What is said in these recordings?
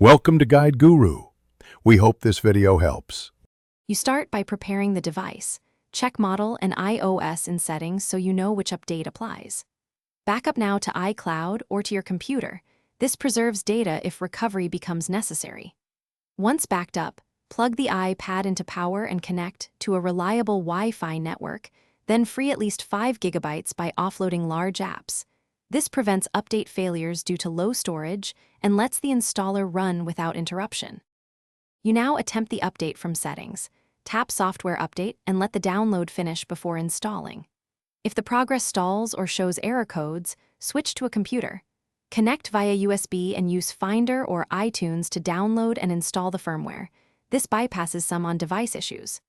Welcome to Guide Guru. We hope this video helps. You start by preparing the device. Check Model and iOS in Settings so you know which update applies. Backup now to iCloud or to your computer. This preserves data if recovery becomes necessary. Once backed up, plug the iPad into power and connect to a reliable Wi-Fi network, then free at least 5 GB by offloading large apps. This prevents update failures due to low storage and lets the installer run without interruption. You now attempt the update from Settings. Tap Software Update and let the download finish before installing. If the progress stalls or shows error codes, switch to a computer. Connect via USB and use Finder or iTunes to download and install the firmware. This bypasses some on-device issues.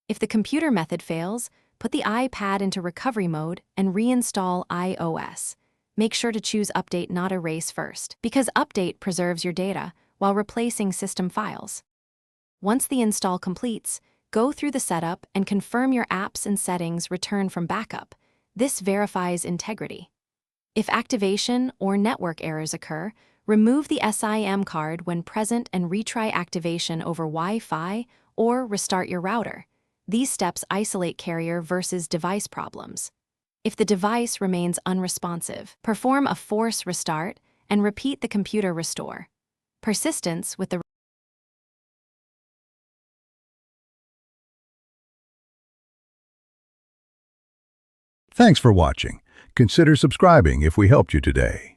If the computer method fails, put the iPad into recovery mode and reinstall iOS. Make sure to choose Update, not Erase first, because Update preserves your data while replacing system files. Once the install completes, go through the setup and confirm your apps and settings return from backup. This verifies integrity. If activation or network errors occur, remove the SIM card when present and retry activation over Wi-Fi or restart your router. These steps isolate carrier versus device problems. If the device remains unresponsive, perform a force restart and repeat the computer restore. Persistence with the Thanks for watching. Consider subscribing if we helped you today.